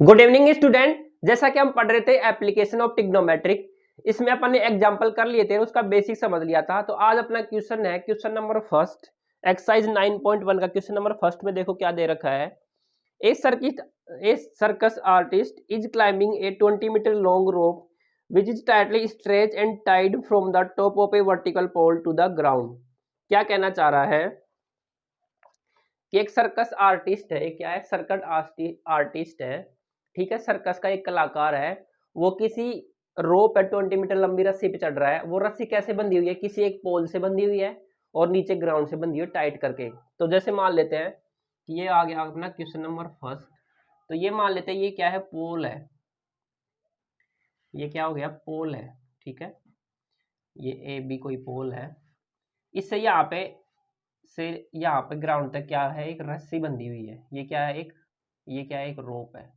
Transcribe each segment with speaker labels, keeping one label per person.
Speaker 1: Good evening student. जैसा कि हम पढ़ रहे थे एप्लीकेशन ऑफ ट्रिग्नोमेट्रिक, इसमें अपन ने एग्जांपल कर लिए थे, उसका बेसिक समझ लिया था। तो आज अपना क्वेश्चन है क्वेश्चन नंबर फर्स्ट, एक्सरसाइज 9.1 का क्वेश्चन नंबर फर्स्ट में देखो क्या दे रखा है। A circus artist is climbing a 20 metre long rope which is tightly stretch and tied from the top of a vertical pole to the ground. क्या कहना चाह रहा है कि एक सर्कस आर्टिस्ट है, क्या है, सर्कस आर्टिस्ट है, ठीक है, सर्कस का एक कलाकार है। वो किसी रोप है 20 मीटर लंबी रस्सी पे चढ़ रहा है। वो रस्सी कैसे बंधी हुई है? किसी एक पोल से बंधी हुई है और नीचे ग्राउंड से बंधी हुई है टाइट करके। तो जैसे मान लेते हैं कि ये आ गया अपना क्वेश्चन नंबर फर्स्ट। तो ये मान लेते हैं ये क्या है, पोल है। ये क्या हो गया, पोल है, ठीक है। ये ए बी कोई पोल है। इससे यहाँ पे ग्राउंड तक क्या है, एक रस्सी बंधी हुई है। ये क्या है, ये क्या है, एक रोप है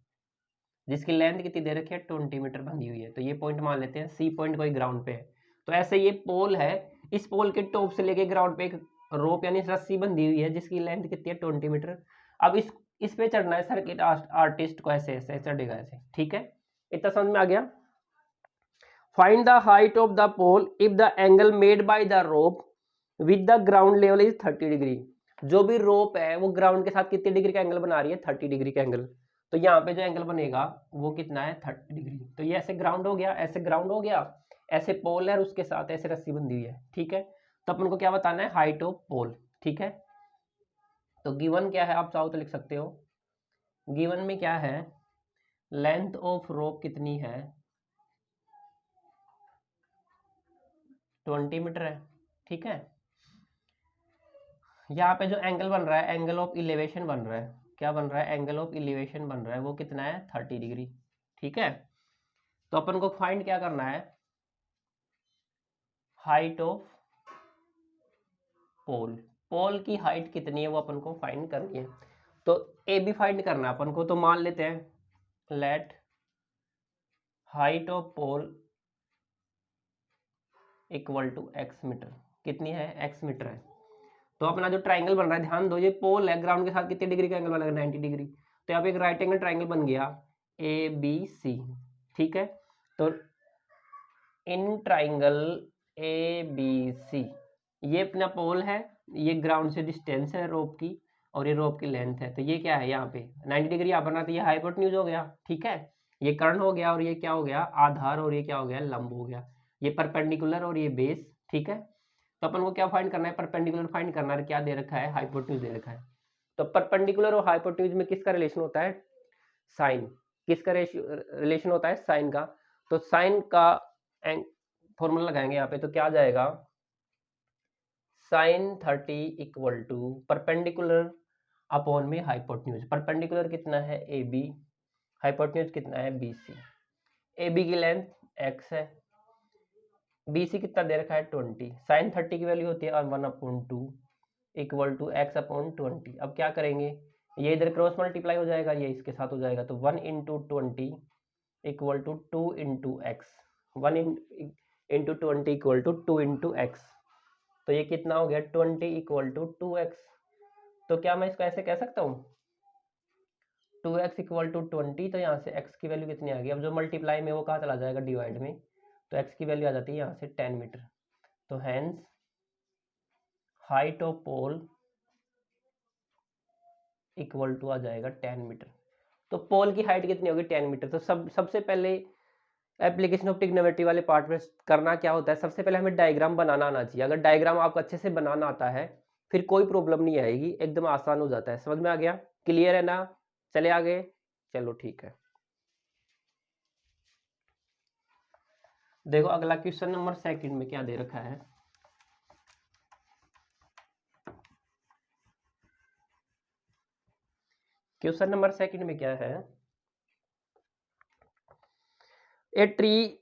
Speaker 1: जिसकी लेंथ कितनी दे रखी है, 20 मीटर बंधी हुई है। तो ये पॉइंट मान लेते हैं सी पॉइंट कोई ग्राउंड पे है। तो ऐसे ये पोल है, इस पोल के टॉप से लेके ग्राउंड पे एक रोप यानी रस्सी बंधी हुई है जिसकी लेंथ कितनी है, 20 मीटर। अब इस पे चढ़ना है सर्किट आर्टिस्ट को, ऐसे ऐसे चढ़ेगा ऐसे, ठीक है। इतना समझ में आ गया। Find the height of the pole if the angle made by the rope with the ground level is 30 degree. जो भी रोप है वो ग्राउंड के साथ कितने डिग्री का एंगल बना रही है, 30 डिग्री का एंगल। तो यहाँ पे जो एंगल बनेगा वो कितना है, 30 डिग्री। तो ये ऐसे ग्राउंड हो गया, ऐसे ग्राउंड हो गया, ऐसे पोल है और उसके साथ ऐसे रस्सी बंधी हुई है, ठीक है। तो अपन को क्या बताना है, हाइट ऑफ पोल, ठीक है। तो गिवन क्या है, आप चाहो तो लिख सकते हो। गिवन में क्या है, लेंथ ऑफ रोप कितनी है, 20 मीटर है, ठीक है। यहाँ पे जो एंगल बन रहा है, एंगल ऑफ इलेवेशन बन रहा है, क्या बन रहा है, एंगल ऑफ इलिवेशन बन रहा है, वो कितना है, 30 डिग्री, ठीक है। तो अपन को फाइंड क्या करना है, हाइट ऑफ पोल। पोल की हाइट कितनी है वो अपन को फाइंड करनी है। तो ए बी फाइंड करना है अपन को। तो मान लेते हैं let height of pole equal to x metre. कितनी है, एक्स मीटर है। तो अपना जो ट्राइंगल बन रहा है, ध्यान दो, ये पोल है, ग्राउंड के साथ कितने डिग्री का एंगल बनेगा, 90 डिग्री। तो यहाँ पे एक राइट एंगल ट्राइंगल बन गया ए बी सी, ठीक है। तो in triangle A B C, ये अपना पोल है, ये ग्राउंड से डिस्टेंस है रोप की, और ये रोप की लेंथ है। तो ये क्या है, यहाँ पे 90 डिग्री यहाँ बना, तो ये हाइपोटेन्यूज हो गया, ठीक है। ये कर्ण हो गया और ये क्या हो गया, आधार, और ये क्या हो गया, लंब हो गया। ये परपेंडिकुलर और ये बेस, ठीक है। तो अपन को क्या फाइंड करना है, परपेंडिकुलर फाइंड करना है। क्या दे रखा है, हाइपोटेन्यूज दे रखा है। तो परपेंडिकुलर और हाइपोटेन्यूज में किसका रिलेशन होता है, साइन। किसका रिलेशन होता है, साइन का। तो साइन का फॉर्मूला लगाएंगे यहाँ पे, तो क्या आ जाएगा, sine 30 equal to perpendicular upon में हाइपोटेन्यूज। परपेंडिकुलर कितना है, ए बी, हाइपोटेन्यूज कितना है, बी सी। ए बी की लेंथ एक्स है, बी सी कितना दे रखा है, 20। साइन 30 की वैल्यू होती है 1/2 इक्वल टू एक्स अपॉन 20। अब क्या करेंगे, ये इधर क्रॉस मल्टीप्लाई हो जाएगा, ये इसके साथ हो जाएगा। तो 1 into 20 equal to 2 into x, 1 into 20 equal to 2 into x. तो ये कितना हो गया, 20 इक्वल टू 2x। तो क्या मैं इसको ऐसे कह सकता हूँ, 2x इक्वल टू 20। तो यहाँ से x की वैल्यू कितनी आ गई, अब जो मल्टीप्लाई में वो कहाँ चला जाएगा, डिवाइड में। तो x की वैल्यू आ जाती है यहाँ से 10 मीटर। तो hence height of pole equal to आ जाएगा 10 मीटर। तो पोल की हाइट कितनी होगी, 10 मीटर। तो सबसे पहले एप्लीकेशन ऑफ ट्रिग्नोमेट्री वाले पार्ट में करना क्या होता है, सबसे पहले हमें डायग्राम बनाना आना चाहिए। अगर डायग्राम आपको अच्छे से बनाना आता है फिर कोई प्रॉब्लम नहीं आएगी, एकदम आसान हो जाता है। समझ में आ गया, क्लियर है ना, चले आगे, चलो ठीक है। देखो अगला क्वेश्चन नंबर सेकंड में क्या दे रखा है। क्वेश्चन नंबर सेकंड में क्या है, a tree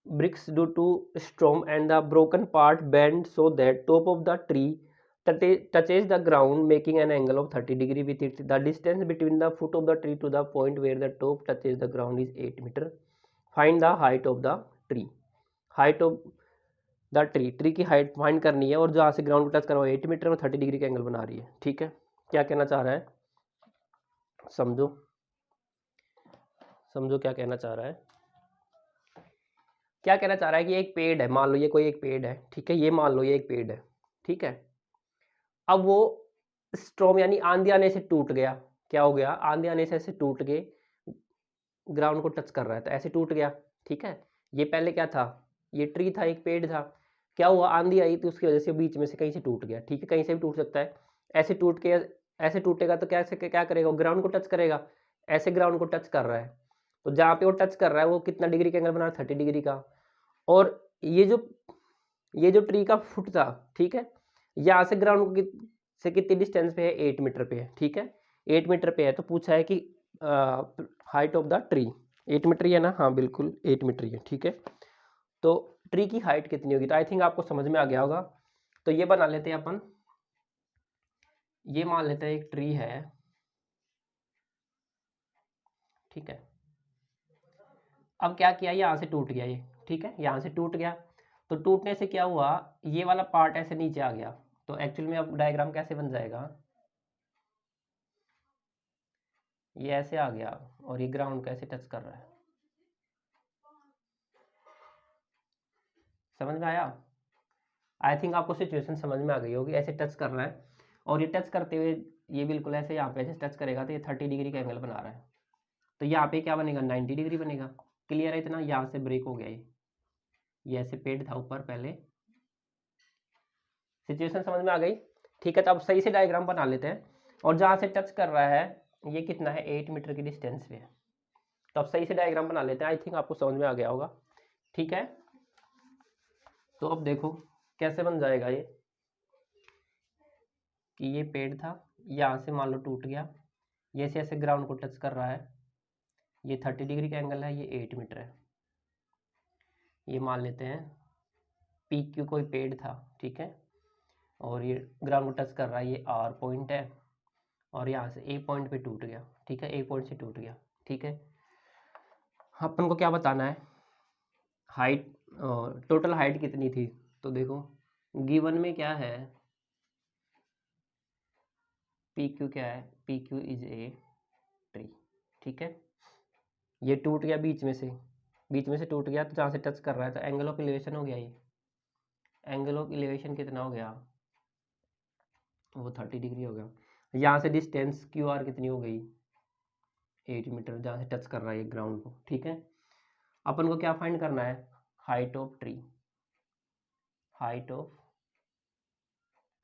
Speaker 1: bricks due to storm and the broken part bend so that top of the tree touches the ground making an angle of 30 degree with it. The distance between the foot of the tree to the point where the top touches the ground is 8 meter. Find the height of the tree. Height of the tree की height find करनी है, और जहाँ से ground को touch करवा 8 metre और 30 degree का एंगल बना रही है, ठीक है। क्या कहना चाह रहा है, समझो। समझो क्या कहना चाह रहा है। क्या कहना चाह रहा है कि एक पेड़ है, मान लो ये कोई एक पेड़ है, ठीक है, ये मान लो ये एक पेड़ है, ठीक है। अब वो स्ट्रॉम यानी आंधी आने से टूट गया, क्या हो गया, आंधी आने से ऐसे टूट के ग्राउंड को टच कर रहा है, तो ऐसे टूट गया, ठीक है। ये पहले क्या था, ये ट्री था, एक पेड़ था, क्या हुआ, आंधी आई तो उसकी वजह से बीच में से कहीं से टूट गया, ठीक है, कहीं से भी टूट सकता है। ऐसे टूट के ऐसे टूटेगा तो कैसे क्या करेगा, ग्राउंड को टच करेगा, ऐसे ग्राउंड को टच कर रहा है, तो जहाँ पे वो टच कर रहा है वो कितना डिग्री का एंगल बना रहा है, 30 डिग्री का। और ये जो ट्री का फुट था, ठीक है, यहाँ से ग्राउंड से कितनी डिस्टेंस पे है, 8 मीटर पे है, ठीक है, 8 मीटर पे है। तो पूछा है कि height of the tree, 8 metre ही है ना, हाँ बिल्कुल 8 मीटर ही है, ठीक है। तो ट्री की हाइट कितनी होगी, तो आई थिंक आपको समझ में आ गया होगा। तो ये बना लेते हैं अपन, ये मान लेते हैं एक ट्री है, ठीक है। अब क्या किया, यहाँ से टूट गया ये, ठीक है, यहाँ से टूट गया, तो टूटने से क्या हुआ, ये वाला पार्ट ऐसे नीचे आ गया। तो एक्चुअल में अब डायग्राम कैसे बन जाएगा, ये ऐसे आ गया और ये ग्राउंड कैसे टच कर रहा है, समझ में आया। आई थिंक आपको सिचुएशन समझ में आ गई होगी, ऐसे टच कर रहा है और ये टच करते हुए ये बिल्कुल ऐसे यहाँ पे ऐसे टच करेगा तो ये 30 डिग्री का एंगल बना रहा है। तो यहाँ पे क्या बनेगा, 90 डिग्री बनेगा। क्लियर है इतना, यहाँ से ब्रेक हो गया ये ऐसे पेड़ था ऊपर पहले, सिचुएशन समझ में आ गई, ठीक है। तो अब सही से डायग्राम बना लेते हैं, और जहाँ से टच कर रहा है ये कितना है, 8 मीटर की डिस्टेंस पे है। तो अब सही से डायग्राम बना लेते हैं, आई थिंक आपको समझ में आ गया होगा, ठीक है। तो अब देखो कैसे बन जाएगा ये, कि ये पेड़ था, यहाँ से मान लो टूट गया, ये ऐसे ग्राउंड को टच कर रहा है, ये 30 डिग्री का एंगल है, ये 8 मीटर है। ये मान लेते हैं पी क्यू कोई पेड़ था, ठीक है, और ये ग्राउंड को टच कर रहा है, ये आर पॉइंट है, और यहाँ से ए पॉइंट पे टूट गया, ठीक है, ए पॉइंट से टूट गया, ठीक है। अपन को क्या बताना है, हाइट, टोटल हाइट कितनी थी। तो देखो गिवन में क्या है, पी क्यू क्या है, P Q is a tree, ठीक है। ये टूट गया बीच में से टूट गया, तो जहाँ से टच कर रहा है, तो एंगल ऑफ एलिवेशन हो गया, ये एंगल ऑफ एलिवेशन कितना हो गया, वो 30 डिग्री हो गया। यहाँ से डिस्टेंस क्यू आर कितनी हो गई, 8 मीटर, जहाँ से टच कर रहा है ये ग्राउंड को, ठीक है। अपन को क्या फाइंड करना है, height of tree, height of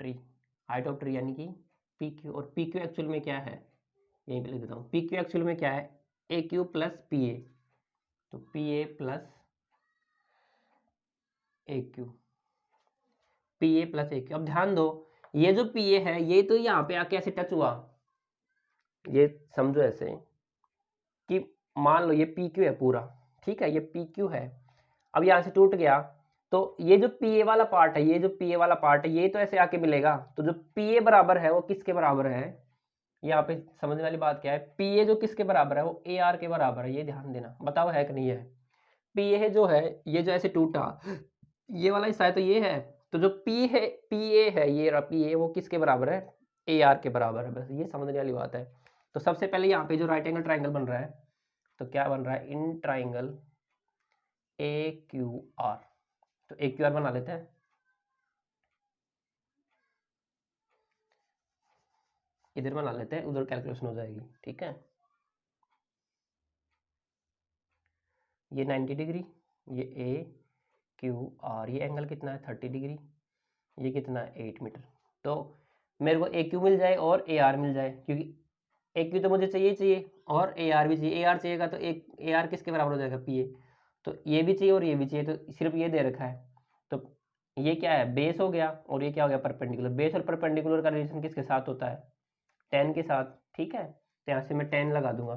Speaker 1: tree, height of tree यानी कि पी क्यू, और पी क्यू एक्चुअल में क्या है, यहीं पे लिख देता हूँ, पी क्यू एक्चुअल में क्या है, ए क्यू प्लस पी ए, तो P A plus A Q, P A plus A Q. अब ध्यान दो, ये जो पी ए है ये तो यहाँ पे आके ऐसे टच हुआ, ये समझो ऐसे कि मान लो ये पी क्यू है पूरा, ठीक है, ये पी क्यू है। अब यहाँ से टूट गया, तो ये जो पी ए वाला पार्ट है, ये जो पी ए वाला पार्ट है, ये तो ऐसे आके मिलेगा, तो जो पी ए बराबर है वो किसके बराबर है, यहाँ पे समझने वाली बात क्या है, पी ए जो किसके बराबर है, वो ए आर के बराबर है, ये ध्यान देना, बताओ है कि नहीं है। पी ए जो है, ये जो ऐसे टूटा, ये वाला हिस्सा है, तो ये है, तो जो पी है, पी ए है, ये रहा पी ए, वो किसके बराबर है, ए आर के बराबर है, बस ये समझने वाली बात है। तो सबसे पहले यहाँ पे जो राइट एंगल ट्राइंगल बन रहा है, तो क्या बन रहा है, in triangle A Q R, तो ए क्यू आर बना लेते हैं, इधर बना लेते हैं, उधर कैलकुलेशन हो जाएगी, ठीक है। ये 90 डिग्री, ये ए क्यू आर, ये एंगल कितना है 30 डिग्री, ये कितना है 8 मीटर। तो मेरे को ए क्यू मिल जाए और ए आर मिल जाए, क्योंकि ए क्यू तो मुझे चाहिए और ए आर भी चाहिए, ए आर चाहिएगा तो ए आर किसके बराबर हो जाएगा, पी ए, तो ये भी चाहिए और ये भी चाहिए, तो सिर्फ ये दे रखा है, तो ये क्या है, बेस हो गया, और ये क्या हो गया, परपेंडिकुलर। बेस और परपेंडिकुलर का रिलेशन किसके साथ होता है, टेन के साथ, ठीक है। तो यहाँ से मैं 10 लगा दूंगा,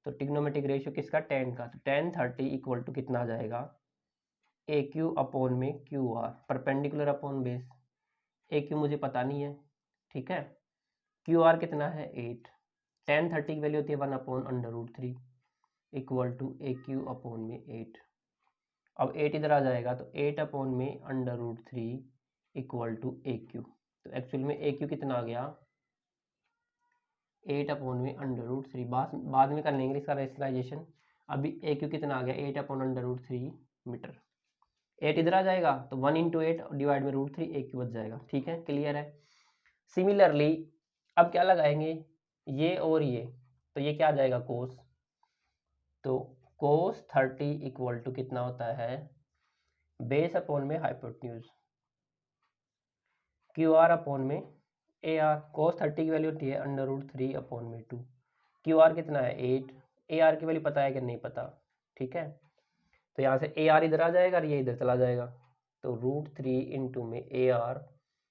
Speaker 1: तो टिग्नोमेट्रिक रेशियो किसका, 10 का, तो 10/30 इक्वल टू कितना आ जाएगा, ए क्यू अपॉन में Q R, perpendicular upon base, A Q मुझे पता नहीं है, ठीक है, क्यू आर कितना है 8, 10/30 की वैल्यू होती है 1/√3 equal to A Q upon में 8। अब 8 इधर आ जाएगा, तो 8 में √3 इक्वल टू ए क्यू, तो एक्चुअल में ए क्यू कितना आ गया, 8/√3, बाद में कर लेंगे इसका रेशनलाइजेशन। अभी AQ कितना आ गया, 8/√3 मीटर। 8 इधर आ जाएगा तो 1 × 8 डिवाइड में √3, AQ बच जाएगा। ठीक है, क्लियर है। सिमिलरली अब क्या लगाएंगे, ये और ये, तो ये क्या आ जाएगा कोस, तो कोस 30 इक्वल टू कितना होता है, बेस अपॉन में हाइपोटेन्यूज, QR अपॉन में AR। कोस 30 की वैल्यू होती है √3/2। QR कितना है 8, AR की वैल्यू पता है कि नहीं पता। ठीक है, तो यहाँ से AR इधर आ जाएगा और ये इधर चला जाएगा, तो √3 इंटू में AR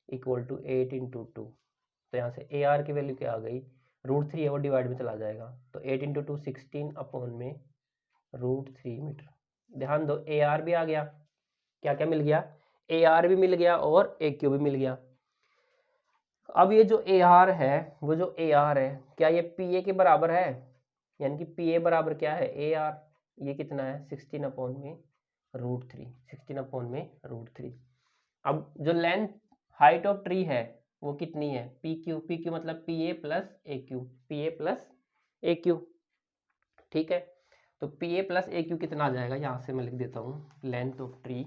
Speaker 1: इक्वल टू 8 × 2। तो यहाँ से AR की वैल्यू क्या आ गई, √3 है वो डिवाइड में चला जाएगा, तो 8 × 2 16 अपॉन में √3 मीटर। ध्यान दो AR भी आ गया, क्या क्या मिल गया, AR भी मिल गया और AQ भी मिल गया। अब ये जो AR है, वो जो AR है क्या ये PA के बराबर है, यानी कि PA बराबर क्या है AR, ये कितना है 16 अपॉन में √3, 16 अपॉन में √3। अब जो लेंथ हाइट ऑफ ट्री है वो कितनी है, PQ मतलब PA plus AQ, PA plus AQ। ठीक है, तो PA प्लस AQ कितना आ जाएगा, यहाँ से मैं लिख देता हूँ लेंथ ऑफ ट्री,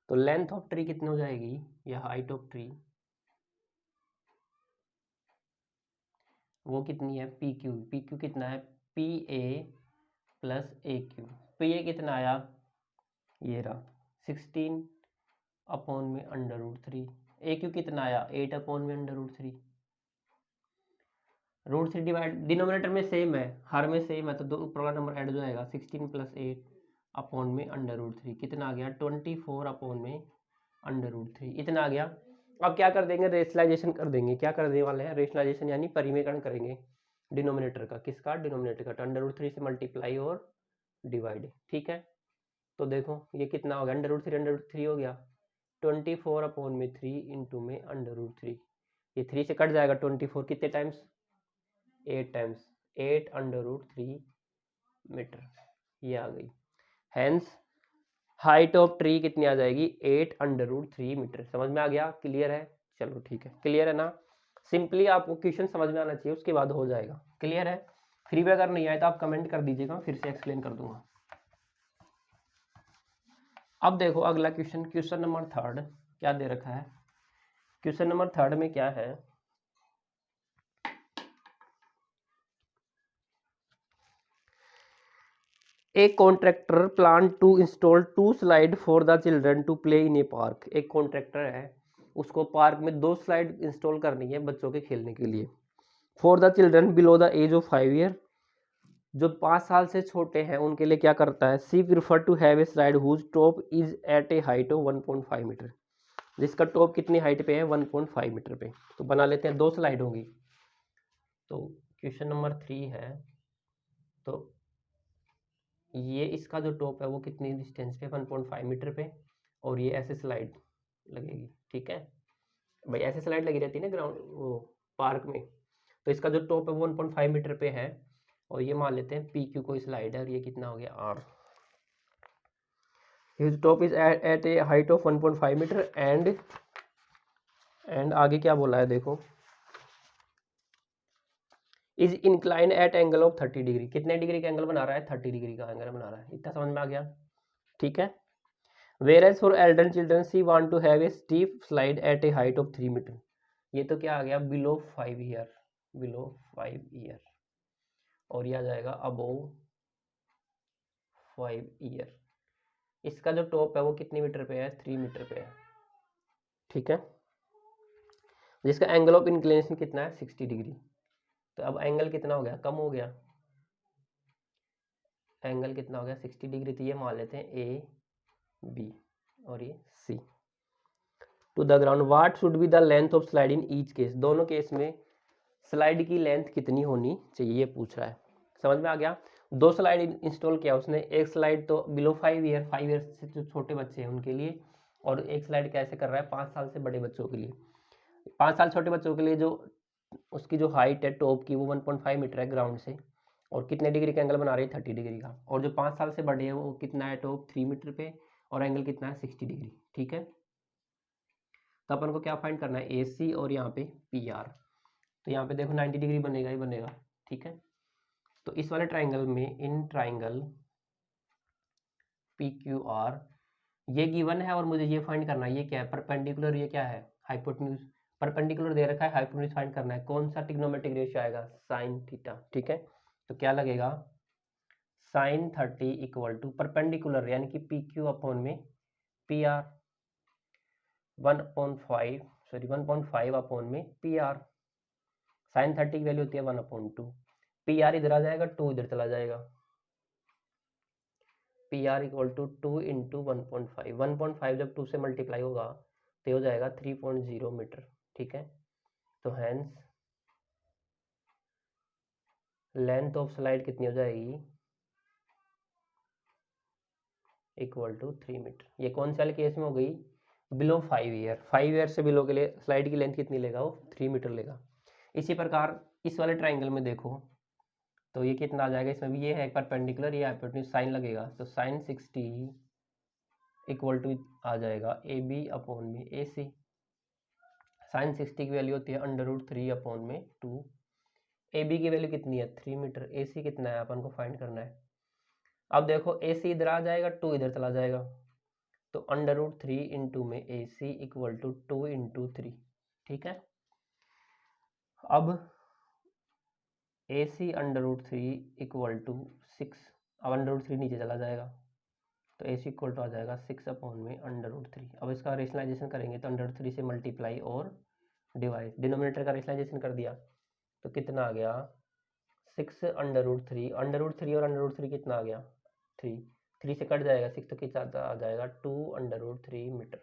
Speaker 1: तो लेंथ ऑफ ट्री कितनी हो जाएगी, या हाइट ऑफ ट्री वो कितनी है PQ कितना है PA प्लस AQ। PA कितना आया, ये रहा 16 अपॉन में √3, AQ कितना आया 8 अपॉन में √3। √3 डिवाइड डिनोमिनेटर में सेम है, हर में सेम है, तो दो ऊपर वाला नंबर ऐड हो जाएगा, 16 + 8 अपॉन में √3 कितना आ गया 24 अपॉन में √3, इतना आ गया। अब क्या कर देंगे, रेशनलाइजेशन कर देंगे। क्या करने वाले हैं, रेशनलाइजेशन यानी परिमेयकरण करेंगे डिनोमिनेटर का, किसका, डिनोमिनेटर का, √3 से मल्टीप्लाई और डिवाइड। ठीक है, तो देखो ये कितना हो गया, √3 हो गया, 24 अपॉन में 3 इंटू में √3, ये 3 से कट जाएगा, 24 कितने टाइम्स, 8 टाइम्स, 8/√3 मीटर, ये आ गई। हेंस हाइट ऑफ ट्री कितनी आ जाएगी 8/√3 मीटर। समझ में आ गया, क्लियर है, चलो ठीक है, क्लियर है ना। सिंपली आपको क्वेश्चन समझ में आना चाहिए, उसके बाद हो जाएगा। क्लियर है, फिर भी अगर नहीं आए तो आप कमेंट कर दीजिएगा, फिर से एक्सप्लेन कर दूंगा। अब देखो अगला क्वेश्चन, क्वेश्चन नंबर 3 क्या दे रखा है, क्वेश्चन नंबर 3 में क्या है, A contractor plan to install 2 slide for the children to play in a park। एक कॉन्ट्रैक्टर है, उसको पार्क में 2 स्लाइड इंस्टॉल करनी है बच्चों के खेलने के लिए। For the children below the age of 5 year, जो 5 साल से छोटे हैं उनके लिए क्या करता है, she prefer to have a slide whose top is at a height of 1.5 metre, जिसका टॉप कितनी हाइट पे है 1.5 मीटर पे। तो बना लेते हैं, 2 स्लाइड होगी। तो क्वेश्चन नंबर 3 है, तो ये इसका जो टॉप है वो कितनी डिस्टेंस पे 1.5 मीटर पे, और ये ऐसे स्लाइड लगेगी। ठीक है भाई, ऐसे स्लाइड लगी रहती है ना ग्राउंड वो पार्क में, तो इसका जो टॉप है वो 1.5 मीटर पे है, और ये मान लेते हैं PQ कोई स्लाइड है, और ये कितना हो गया R। His top is at a height of 1.5 metre and आगे क्या बोला है देखो, is incline at angle of 30 degree, कितने डिग्री का एंगल बना रहा है 30 डिग्री का एंगल बना रहा है। इतना समझ में आ गया, ठीक है। Whereas for elder children she want to have a steep slide at a height of 3 metre, ये तो क्या आ गया बिलो 5 ईयर, बिलो 5 ईयर, और ये आ जाएगा अबोव 5 ईयर। इसका जो टॉप है वो कितने मीटर पे है 3 मीटर पे है। ठीक है, जिसका एंगल ऑफ इंक्लिनेशन कितना है 60 डिग्री। तो अब एंगल कितना हो गया, कम हो गया, एंगल कितना हो गया 60 डिग्री। तो ये मान लेते हैं AB और ये C। To the ground what should be the length of slide in each case, दोनों केस में स्लाइड की लेंथ कितनी होनी चाहिए ये पूछ रहा है। समझ में आ गया, 2 स्लाइड इंस्टॉल किया उसने, एक स्लाइड तो बिलो 5 ईयर, 5 ईयर से जो छोटे बच्चे हैं उनके लिए, और एक स्लाइड कैसे कर रहा है 5 साल से बड़े बच्चों के लिए। 5 साल छोटे बच्चों के लिए जो उसकी जो हाइट है टॉप की वो 1.5 मीटर है ग्राउंड से, और कितने डिग्री का एंगल बना रही है 30 डिग्री का, और जो 5 साल से बड़े हैं वो कितना है टॉप 3 मीटर पे, और एंगल कितना है 60 डिग्री। ठीक है, तो अपन को क्या फाइंड करना है, ए सी और यहाँ पे पी आर। तो यहाँ पे देखो 90 डिग्री बनेगा ही बनेगा, ठीक है। तो इस वाले ट्राइंगल में, in triangle P Q R, ये गिवन है और मुझे ये फाइंड करना है, ये क्या है, परपेंडिकुलर, ये क्या है, हाइपोटेन्यूज। परपेंडिकुलर दे रखा है, हाइपोटेन्यूज फाइंड करना है। कौन सा ट्रिग्नोमेट्रिक रेशियो आएगा, साइन थीटा, ठीक है। तो क्या लगेगा, साइन 30 इक्वल टू परपेंडिकुलर यानी कि पी क्यू अपॉन में पी आर, 1/5 अपॉन में पी आर। साइन 30 की वैल्यू होती है 1/2, पी आर इधर आ जाएगा, 2 इधर चला जाएगा, P R equal to 2 into 1.5, 1.5 जब 2 से मल्टीप्लाई होगा तो ये हो जाएगा 3.0 मीटर, ठीक है। तो हैंस लेंथ ऑफ स्लाइड कितनी हो जाएगी, इक्वल टू 3 मीटर। ये कौन से वाले केस में हो गई, बिलो 5 ईयर, 5 ईयर से बिलो के लिए स्लाइड की लेंथ कितनी लेगा, वो 3 मीटर लेगा। इसी प्रकार इस वाले ट्राइंगल में देखो तो ये कितना आ जाएगा, इसमें भी ये है परपेंडिकुलर, ये हाइपोटेन्यूज, साइन लगेगा तो साइन 60 इक्वल टू आ जाएगा ए बी अपॉन में ए सी। साइन 60 की वैल्यू होती है √3 अपॉन में 2, ए बी की वैल्यू कितनी है 3 मीटर, ए सी कितना है अपन को फाइंड करना है। अब देखो ए सी इधर आ जाएगा, 2 इधर चला जाएगा, तो √3 इंटू में ए सी इक्वल टू 2 इंटू 3, ठीक है। अब ए सी √3 इक्वल टू 6, अब √3 नीचे चला जाएगा तो ए सी इक्वल टू आ जाएगा 6 अपॉन में √3। अब इसका रेशनलाइजेशन करेंगे तो √3 से मल्टीप्लाई और डिवाइड, डिनोमिनेटर का रेशनलाइजेशन कर दिया तो कितना आ गया 6 √3, √3 और √3 कितना आ गया 3, 3 से कट जाएगा 6 तो कितना आ जाएगा 2 √3 मीटर,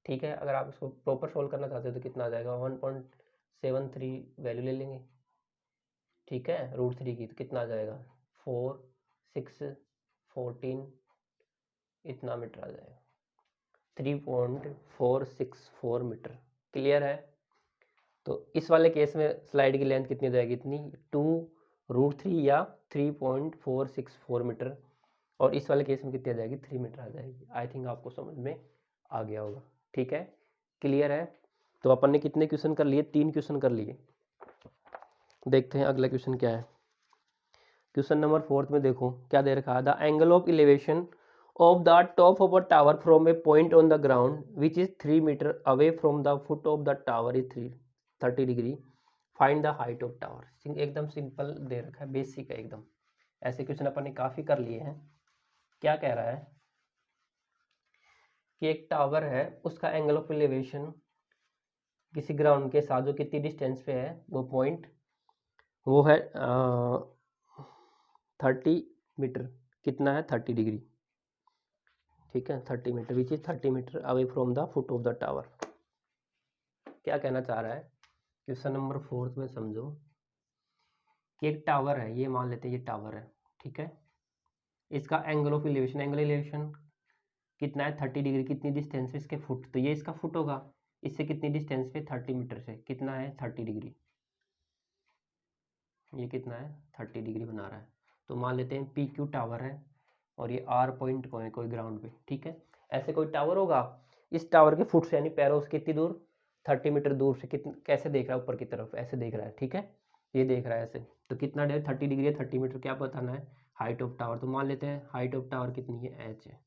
Speaker 1: ठीक है। अगर आप इसको प्रॉपर सोल्व करना चाहते हो तो कितना आ जाएगा 1.73 वैल्यू ले लेंगे, ठीक है, √3 की, तो कितना आ जाएगा 4 6 14 इतना मीटर आ जाएगा, 3.464 मीटर। क्लियर है। तो इस वाले केस में स्लाइड की लेंथ कितनी हो जाएगी, इतनी 2√3 या 3.464 मीटर, और इस वाले केस में कितनी आ जाएगी 3 मीटर आ जाएगी। आई थिंक आपको समझ में आ गया होगा, ठीक है, क्लियर है। तो अपन ने कितने क्वेश्चन कर लिए, 3 क्वेश्चन कर लिए। देखते हैं अगला क्वेश्चन क्या है। क्वेश्चन नंबर 4 में देखो क्या दे रखा है, the angle of elevation of the top of a tower from a point on the ground which is 3 meter away from the foot of the tower is 30 degree, find the height of tower। एकदम simple they रखा है, basic है एकदम। ऐसे question अपन ने काफी कर लिए हैं। क्या कह रहा है कि एक टावर है, उसका एंगल ऑफ इलेवेशन किसी ग्राउंड के साथ जो कितनी डिस्टेंस पे है, वो पॉइंट वो है 30 मीटर, कितना है 30 डिग्री, ठीक है, 30 metre, which is 30 metre away from the foot of the tower. क्या कहना चाह रहा है, क्वेश्चन नंबर 4 में समझो कि एक टावर है, ये मान लेते हैं ये टावर है, ठीक है। इसका angle of elevation, angle elevation कितना है 30 डिग्री, कितनी डिस्टेंस पे इसके फुट, तो ये इसका फुट होगा, इससे कितनी डिस्टेंस पे 30 मीटर से कितना है 30 डिग्री, ये कितना है 30 डिग्री बना रहा है। तो मान लेते हैं पी क्यू टावर है और ये आर पॉइंट कोई ग्राउंड पे, ठीक है। ऐसे कोई टावर होगा, इस टावर के फुट से यानी पैरों से कितनी दूर 30 मीटर दूर से, कितने कैसे देख रहा है ऊपर की तरफ, ऐसे देख रहा है, ठीक है, ये देख रहा है ऐसे। तो कितना 30 डिग्री है, 30 मीटर, क्या बताना है हाइट ऑफ टावर। तो मान लेते हैं हाइट ऑफ टावर कितनी है एच है।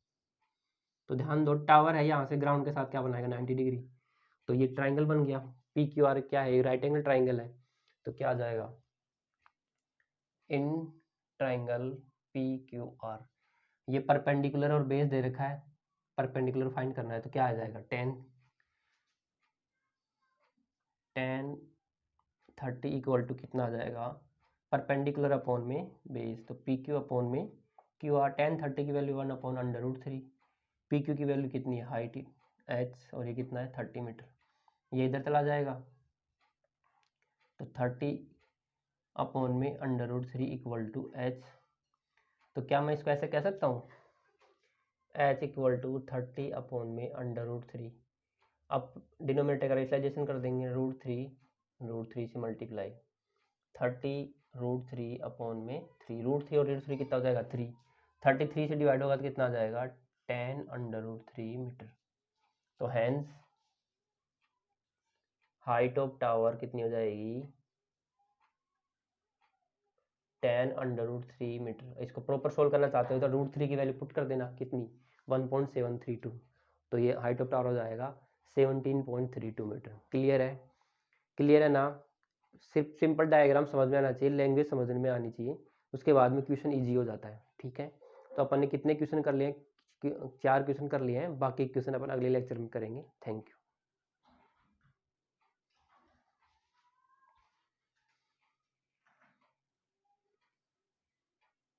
Speaker 1: तो ध्यान दो टावर है, यहाँ से ग्राउंड के साथ क्या बनाएगा 90 डिग्री, तो ये ट्राइंगल बन गया। पी क्यू आर क्या है, राइट एंगल ट्राइंगल है, तो क्या आ जाएगा in triangle P Q R, ये परपेंडिकुलर और बेस दे रखा है, परपेंडिकुलर फाइंड करना है तो क्या आ जाएगा 10 30 इक्वल टू कितना आ जाएगा परपेंडिकुलर अपॉन में बेस, तो पी क्यू अपॉन में क्यू आर, 10 30 की वैल्यू 1/√3, पी क्यू की वैल्यू कितनी है हाइट एच, और ये कितना है 30 मीटर, ये इधर चला जाएगा तो 30 अपॉन में √3 इक्वल टू एच। तो क्या मैं इसको ऐसे कह सकता हूँ एच इक्वल टू 30 अपॉन में √3, अब डिनोमिनेटर का रेशलाइजेशन कर देंगे √3 से मल्टीप्लाई 30 √3 अपॉन में 3, √3 और √3 कितना हो जाएगा 3, 33 से डिवाइड होगा तो कितना आ जाएगा 10 √3 मीटर। तो हैंस हाइट ऑफ टावर कितनी हो जाएगी 10√3 मीटर। इसको प्रॉपर सोल्व करना चाहते हो तो √3 की वैल्यू पुट कर देना, कितनी 1.732। तो ये हाइट ऑफ टावर हो जाएगा 17.32 मीटर। क्लियर है ना। सिर्फ सिंपल डायग्राम समझ में आना चाहिए, लैंग्वेज समझ में आनी चाहिए, उसके बाद में क्वेश्चन ईजी हो जाता है। ठीक है, तो अपन ने कितने क्वेश्चन कर लिए हैं, 4 क्वेश्चन कर लिए हैं, बाकी क्वेश्चन अपन अगले लेक्चर में करेंगे। Thank you.